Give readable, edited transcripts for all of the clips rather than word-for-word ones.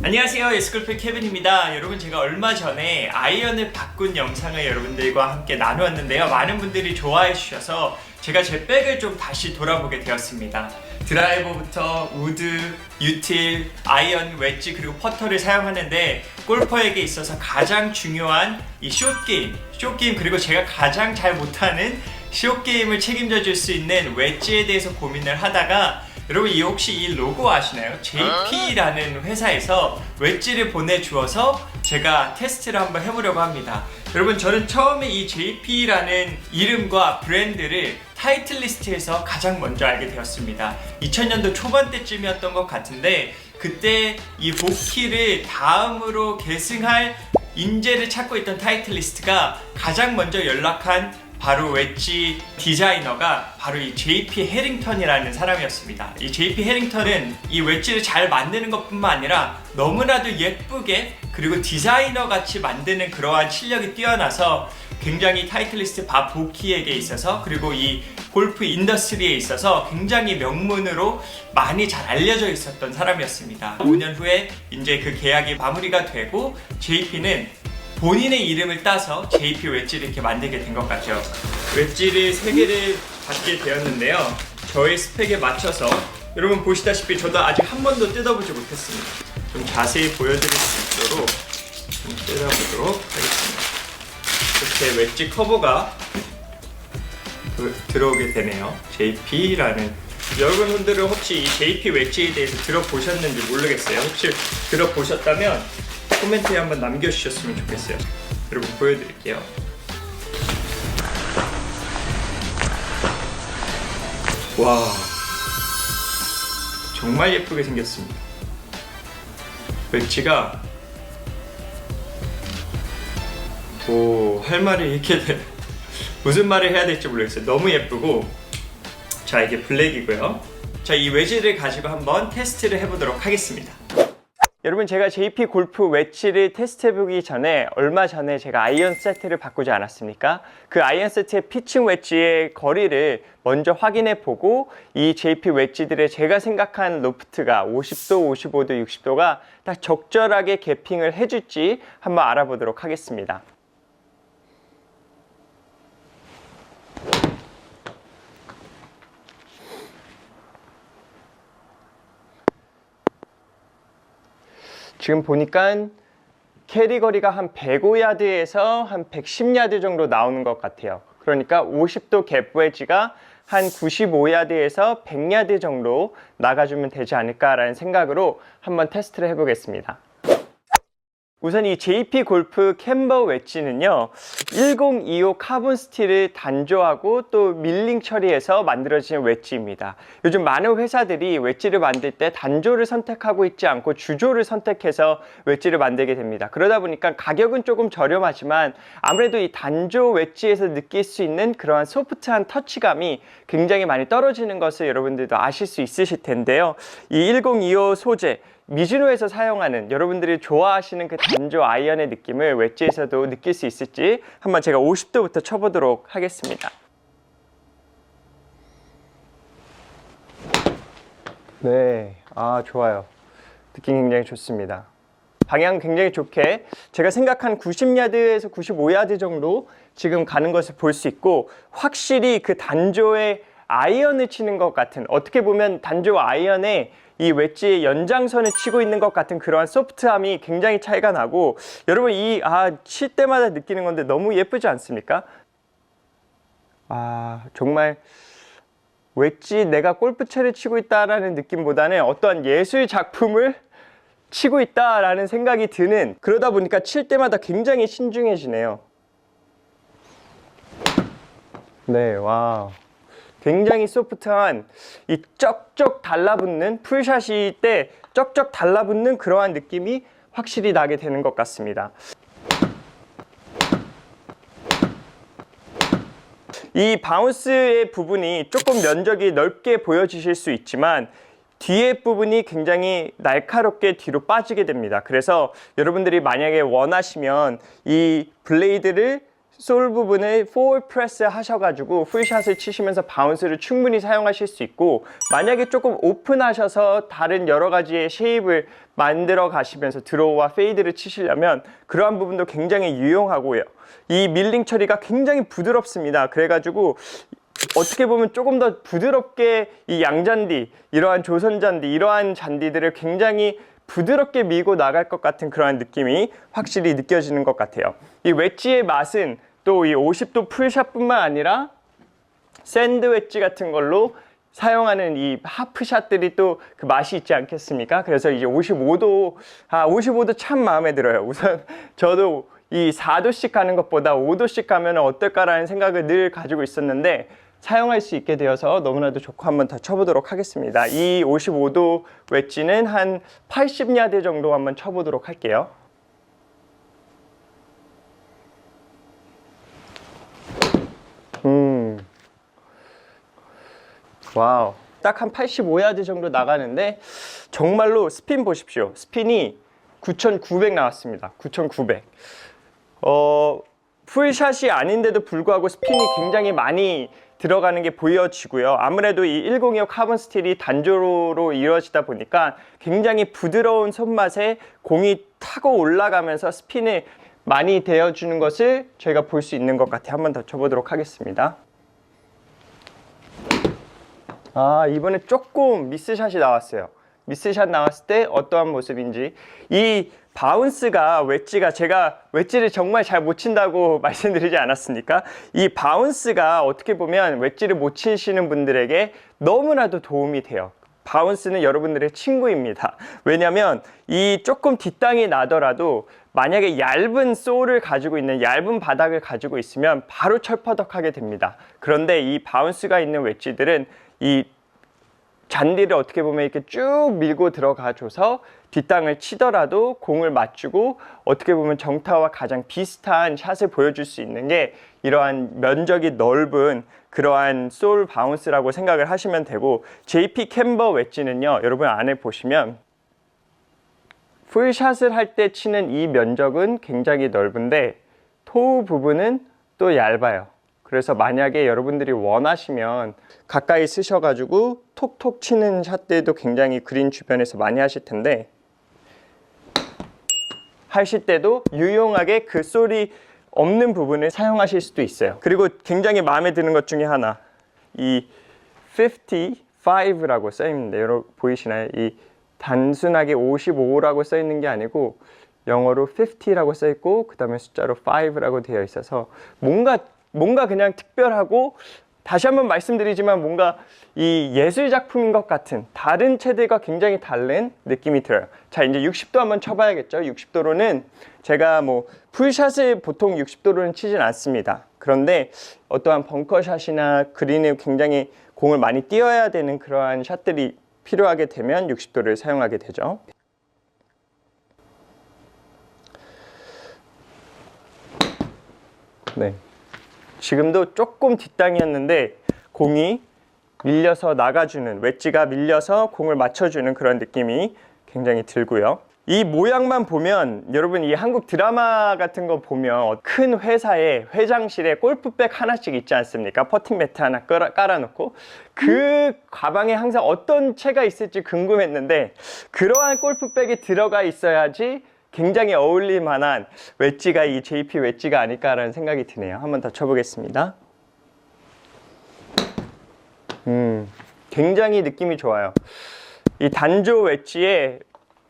안녕하세요, 예스골프 케빈입니다. 여러분, 제가 얼마 전에 아이언을 바꾼 영상을 여러분들과 함께 나누었는데요. 많은 분들이 좋아해 주셔서 제가 제 백을 좀 다시 돌아보게 되었습니다. 드라이버부터 우드, 유틸, 아이언, 웨지 그리고 퍼터를 사용하는데 골퍼에게 있어서 가장 중요한 이 숏게임 그리고 제가 가장 잘 못하는 숏게임을 책임져 줄 수 있는 웨지에 대해서 고민을 하다가 여러분, 혹시 이 로고 아시나요? JP라는 회사에서 웨지를 보내주어서 제가 테스트를 한번 해보려고 합니다. 여러분, 저는 처음에 이 JP라는 이름과 브랜드를 타이틀 리스트에서 가장 먼저 알게 되었습니다. 2000년도 초반 때쯤이었던 것 같은데 그때 이 복키를 다음으로 계승할 인재를 찾고 있던 타이틀 리스트가 가장 먼저 연락한 바로 웨지 디자이너가 바로 이 JP 해링턴이라는 사람이었습니다. 이 JP 해링턴은 이 웨지를 잘 만드는 것뿐만 아니라 너무나도 예쁘게 그리고 디자이너 같이 만드는 그러한 실력이 뛰어나서 굉장히 타이틀리스트 밥 보키에게 있어서 그리고 이 골프 인더스트리에 있어서 굉장히 명문으로 많이 잘 알려져 있었던 사람이었습니다. 5년 후에 이제 그 계약이 마무리가 되고 JP는 본인의 이름을 따서 JP 웨지를 이렇게 만들게 된 것 같아요. 웨지를 3개를 받게 되었는데요. 저의 스펙에 맞춰서 여러분 보시다시피 저도 아직 한 번도 뜯어보지 못했습니다. 좀 자세히 보여드릴 수 있도록 좀 뜯어보도록 하겠습니다. 이렇게 웨지 커버가 들어오게 되네요. JP라는 여러분들은 혹시 이 JP 웨지에 대해서 들어보셨는지 모르겠어요. 혹시 들어보셨다면 코멘트에 한번 남겨주셨으면 좋겠어요. 여러분 보여드릴게요. 와, 정말 예쁘게 생겼습니다. 웨지가 할 말이 이렇게 무슨 말을 해야 될지 모르겠어요. 너무 예쁘고. 자, 이게 블랙이고요. 자, 이 웨지를 가지고 한번 테스트를 해보도록 하겠습니다. 여러분, 제가 JP 골프 웨지를 테스트해보기 전에 얼마 전에 제가 아이언 세트를 바꾸지 않았습니까? 그 아이언 세트의 피칭 웨지의 거리를 먼저 확인해보고 이 JP 웨지들의 제가 생각한 로프트가 50도, 55도, 60도가 딱 적절하게 개핑을 해줄지 한번 알아보도록 하겠습니다. 지금 보니까 캐리 거리가 한 105야드에서 한 110야드 정도 나오는 것 같아요. 그러니까 50도 갭 웨지가 한 95야드에서 100야드 정도 나가주면 되지 않을까라는 생각으로 한번 테스트를 해보겠습니다. 우선 이 JP 골프 캠버 웨지는요 1025 카본 스틸을 단조하고 또 밀링 처리해서 만들어진 웨지입니다. 요즘 많은 회사들이 웨지를 만들 때 단조를 선택하고 있지 않고 주조를 선택해서 웨지를 만들게 됩니다. 그러다 보니까 가격은 조금 저렴하지만 아무래도 이 단조 웨지에서 느낄 수 있는 그러한 소프트한 터치감이 굉장히 많이 떨어지는 것을 여러분들도 아실 수 있으실 텐데요. 이 1025 소재 미즈노에서 사용하는 여러분들이 좋아하시는 그 단조 아이언의 느낌을 웨지에서도 느낄 수 있을지 한번 제가 50도부터 쳐보도록 하겠습니다. 네, 좋아요. 느낌 굉장히 좋습니다. 방향 굉장히 좋게 제가 생각한 90야드에서 95야드 정도 지금 가는 것을 볼 수 있고 확실히 그 단조의 아이언을 치는 것 같은, 어떻게 보면 단조 아이언에 이 웨지의 연장선을 치고 있는 것 같은 그러한 소프트함이 굉장히 차이가 나고, 여러분 칠 때마다 느끼는 건데 너무 예쁘지 않습니까? 정말 웨지 내가 골프채를 치고 있다라는 느낌보다는 어떠한 예술 작품을 치고 있다라는 생각이 드는, 그러다 보니까 칠 때마다 굉장히 신중해지네요. 네, 와. 굉장히 소프트한 이 쩍쩍 달라붙는 풀샷일 때 쩍쩍 달라붙는 그러한 느낌이 확실히 나게 되는 것 같습니다. 이 바운스의 부분이 조금 면적이 넓게 보여지실 수 있지만 뒤에 부분이 굉장히 날카롭게 뒤로 빠지게 됩니다. 그래서 여러분들이 만약에 원하시면 이 블레이드를 솔 부분을 포워드 프레스 하셔가지고 풀샷을 치시면서 바운스를 충분히 사용하실 수 있고, 만약에 조금 오픈하셔서 다른 여러 가지의 쉐입을 만들어 가시면서 드로우와 페이드를 치시려면 그러한 부분도 굉장히 유용하고요. 이 밀링 처리가 굉장히 부드럽습니다. 그래가지고 어떻게 보면 조금 더 부드럽게 이 양잔디, 이러한 조선잔디, 이러한 잔디들을 굉장히 부드럽게 밀고 나갈 것 같은 그러한 느낌이 확실히 느껴지는 것 같아요. 이 웨지의 맛은 또 이 50도 풀샷뿐만 아니라 샌드 웨지 같은 걸로 사용하는 이 하프샷들이 또 그 맛이 있지 않겠습니까? 그래서 이제 55도 참 마음에 들어요. 우선 저도 이 4도씩 가는 것보다 5도씩 가면 어떨까라는 생각을 늘 가지고 있었는데, 사용할 수 있게 되어서 너무나도 좋고 한번 더 쳐보도록 하겠습니다. 이 55도 웨지는 한 80야드 정도 한번 쳐보도록 할게요. 와우, 딱 한 85야드 정도 나가는데 정말로 스핀 보십시오. 스핀이 9,900 나왔습니다. 9,900. 풀샷이 아닌데도 불구하고 스핀이 굉장히 많이 들어가는 게 보여지고요. 아무래도 이 1025 카본 스틸이 단조로 이루어지다 보니까 굉장히 부드러운 손맛에 공이 타고 올라가면서 스핀을 많이 대어주는 것을 저희가 볼 수 있는 것 같아요. 한번 더 쳐보도록 하겠습니다. 이번에 조금 미스샷이 나왔어요. 미스샷 나왔을 때 어떠한 모습인지. 이 바운스가, 웨지가, 제가 웨지를 정말 잘 못 친다고 말씀드리지 않았습니까? 이 바운스가 어떻게 보면 웨지를 못 치시는 분들에게 너무나도 도움이 돼요. 바운스는 여러분들의 친구입니다. 왜냐면 이 조금 뒷땅이 나더라도 만약에 얇은 솔을 가지고 있는, 얇은 바닥을 가지고 있으면 바로 철퍼덕하게 됩니다. 그런데 이 바운스가 있는 웨지들은 이 잔디를 어떻게 보면 이렇게 쭉 밀고 들어가줘서 뒷땅을 치더라도 공을 맞추고 어떻게 보면 정타와 가장 비슷한 샷을 보여줄 수 있는 게 이러한 면적이 넓은 그러한 솔 바운스라고 생각을 하시면 되고, JP 캠버 웨지는요, 여러분 안에 보시면 풀샷을 할 때 치는 이 면적은 굉장히 넓은데 토우 부분은 또 얇아요. 그래서 만약에 여러분들이 원하시면 가까이 쓰셔가지고 톡톡 치는 샷들도 굉장히 그린 주변에서 많이 하실 텐데, 하실 때도 유용하게 그 솔이 없는 부분을 사용하실 수도 있어요. 그리고 굉장히 마음에 드는 것 중에 하나, 이 55라고 써있는데 여러분 보이시나요? 이 단순하게 55라고 써있는 게 아니고 영어로 50라고 써있고 그 다음에 숫자로 5라고 되어 있어서 뭔가 그냥 특별하고, 다시 한번 말씀드리지만 뭔가 이 예술 작품인 것 같은, 다른 채들과 굉장히 다른 느낌이 들어요. 자, 이제 60도 한번 쳐봐야겠죠. 60도로는 제가 뭐 풀샷을 보통 60도로는 치진 않습니다. 그런데 어떠한 벙커샷이나 그린을 굉장히 공을 많이 띄어야 되는 그러한 샷들이 필요하게 되면 60도를 사용하게 되죠. 네. 지금도 조금 뒷땅이었는데 공이 밀려서 나가주는, 웨지가 밀려서 공을 맞춰주는 그런 느낌이 굉장히 들고요. 이 모양만 보면 여러분 이 한국 드라마 같은 거 보면 큰 회사의 회장실에 골프백 하나씩 있지 않습니까? 퍼팅 매트 하나 깔아놓고 그 가방에 항상 어떤 채가 있을지 궁금했는데, 그러한 골프백이 들어가 있어야지 굉장히 어울릴 만한 웨지가 이 JP 웨지가 아닐까라는 생각이 드네요. 한번 더 쳐보겠습니다. 굉장히 느낌이 좋아요. 이 단조 웨지의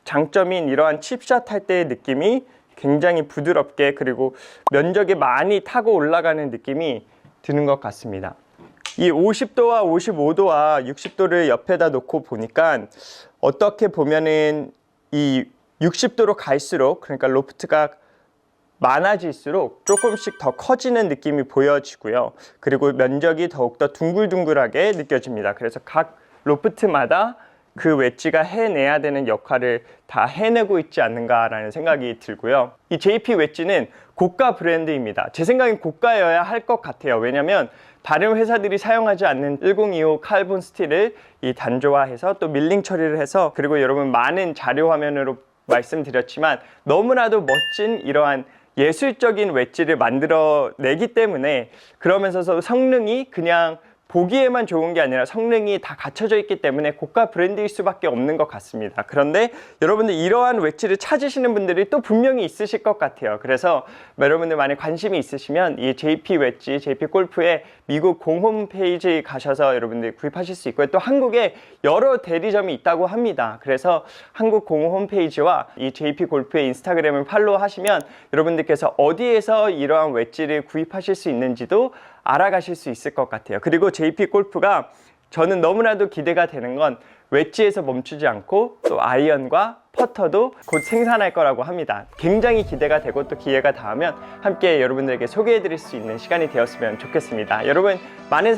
장점인 이러한 칩샷 할 때의 느낌이 굉장히 부드럽게, 그리고 면적이 많이 타고 올라가는 느낌이 드는 것 같습니다. 이 50도와 55도와 60도를 옆에다 놓고 보니까 어떻게 보면은 이 60도로 갈수록, 그러니까 로프트가 많아질수록 조금씩 더 커지는 느낌이 보여지고요. 그리고 면적이 더욱더 둥글둥글하게 느껴집니다. 그래서 각 로프트마다 그 웨지가 해내야 되는 역할을 다 해내고 있지 않는가라는 생각이 들고요. 이 JP 웨지는 고가 브랜드입니다. 제 생각엔 고가여야 할 것 같아요. 왜냐면 다른 회사들이 사용하지 않는 1025 칼본 스틸을 이 단조화해서 또 밀링 처리를 해서, 그리고 여러분 많은 자료 화면으로 말씀드렸지만 너무나도 멋진 이러한 예술적인 웨지를 만들어내기 때문에, 그러면서 성능이 그냥 보기에만 좋은 게 아니라 성능이 다 갖춰져 있기 때문에 고가 브랜드일 수밖에 없는 것 같습니다. 그런데 여러분들 이러한 웨지를 찾으시는 분들이 또 분명히 있으실 것 같아요. 그래서 여러분들 만약 관심이 있으시면 이 JP 웨지, JP 골프의 미국 공홈페이지 가셔서 여러분들 구입하실 수 있고요. 또 한국에 여러 대리점이 있다고 합니다. 그래서 한국 공홈페이지와 이 JP 골프의 인스타그램을 팔로우하시면 여러분들께서 어디에서 이러한 웨지를 구입하실 수 있는지도 알아가실 수 있을 것 같아요. 그리고 JP 골프가 저는 너무나도 기대가 되는 건 웨지에서 멈추지 않고 또 아이언과 퍼터도 곧 생산할 거라고 합니다. 굉장히 기대가 되고 또 기회가 닿으면 함께 여러분들에게 소개해 드릴 수 있는 시간이 되었으면 좋겠습니다. 여러분 많은 사랑